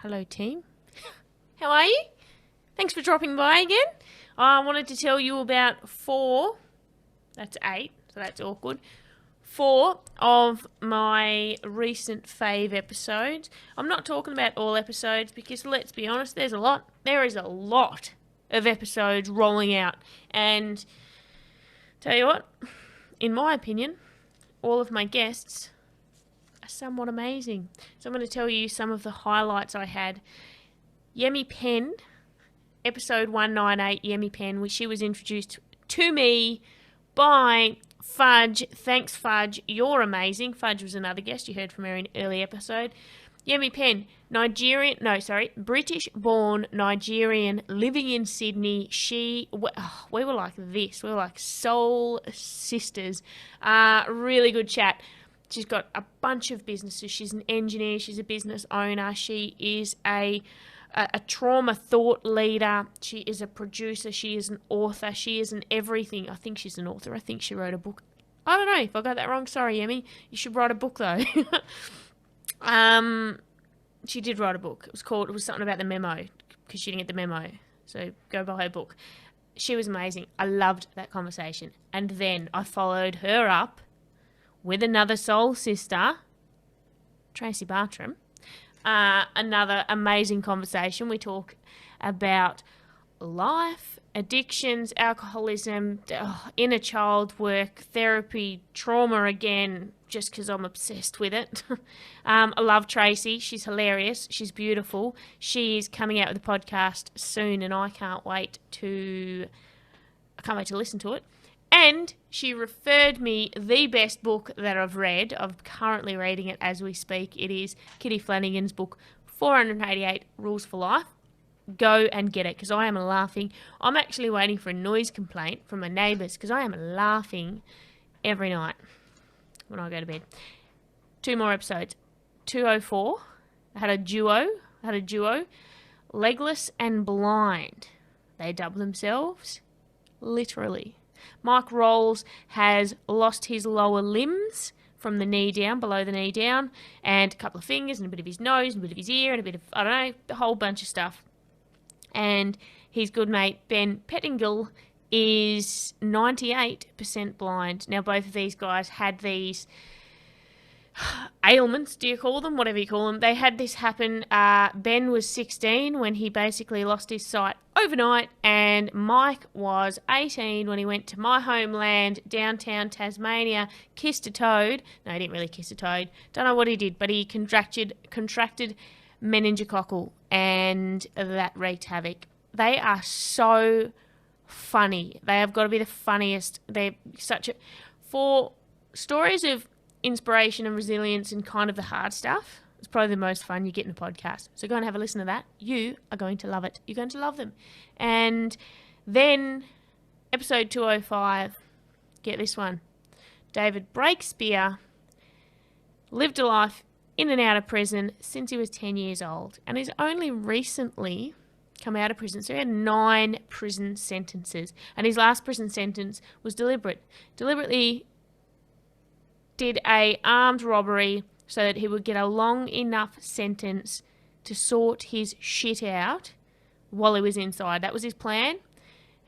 Hello, team. How are you? Thanks for dropping by again. I wanted to tell you about 4, that's 8, so that's awkward, 4 of my recent fave episodes. I'm not talking about all episodes because, let's be honest, there is a lot of episodes rolling out. And tell you what, in my opinion, all of my guests are somewhat amazing. So I'm going to tell you some of the highlights I had. Yemi Pen, episode 198, Yemi Pen, she was introduced to me by Fudge. Thanks, Fudge. You're amazing. Fudge was another guest. You heard from her in an early episode. Yemi Pen, British-born Nigerian, living in Sydney. We were like this. We were like soul sisters. Really good chat. She's got a bunch of businesses. She's an engineer. She's a business owner. She is a trauma thought leader. She is a producer. She is an author. She is an everything. I think she's an author. I think she wrote a book. I don't know if I got that wrong. Sorry, Yemi. You should write a book though. She did write a book. It was something about the memo because she didn't get the memo. So go buy her book. She was amazing. I loved that conversation. And then I followed her up with another soul sister, Tracy Barr. Another amazing conversation. We talk about life, addictions, alcoholism, inner child work, therapy, trauma again, just because I'm obsessed with it. I love Tracy. She's hilarious. She's beautiful. She's coming out with a podcast soon, and I can't wait to listen to it. And she referred me the best book that I've read. I'm currently reading it as we speak. It is Kitty Flanagan's book, 488 Rules for Life. Go and get it because I am laughing. I'm actually waiting for a noise complaint from my neighbours because I am laughing every night when I go to bed. 2 more episodes. 204. I had a duo. Legless and blind. They double themselves. Literally. Mike Rolls has lost his lower limbs from the knee down, below the knee down, and a couple of fingers and a bit of his nose and a bit of his ear and a bit of, I don't know, a whole bunch of stuff. And his good mate, Ben Pettingill, is 98% blind. Now, both of these guys had these ailments, do you call them? Whatever you call them. They had this happen. Ben was 16 when he basically lost his sight overnight, and Mike was 18 when he went to my homeland, downtown Tasmania, kissed a toad. No, he didn't really kiss a toad. Don't know what he did, but he contracted meningococcal, and that wreaked havoc. They are so funny. They have got to be the funniest. They're for stories of inspiration and resilience and kind of the hard stuff. It's probably the most fun you get in a podcast. So go and have a listen to that. You are going to love it. You're going to love them. And then episode 205, get this one. David Breakspear lived a life in and out of prison since he was 10 years old, and he's only recently come out of prison. So he had 9 prison sentences, and his last prison sentence was deliberately did a armed robbery so that he would get a long enough sentence to sort his shit out while he was inside. That was his plan,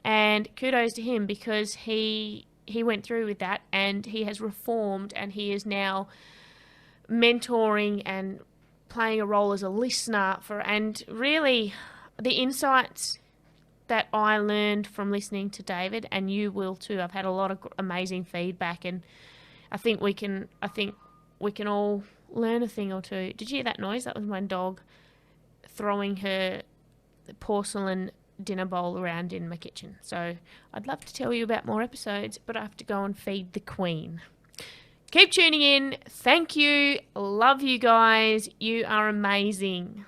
and kudos to him because he went through with that, and he has reformed, and he is now mentoring and playing a role as a listener and really the insights that I learned from listening to David, and you will too. I've had a lot of amazing feedback, and I think we can all learn a thing or two. Did you hear that noise? That was my dog throwing her porcelain dinner bowl around in my kitchen. So I'd love to tell you about more episodes, but I have to go and feed the queen. Keep tuning in. Thank you. Love you guys. You are amazing.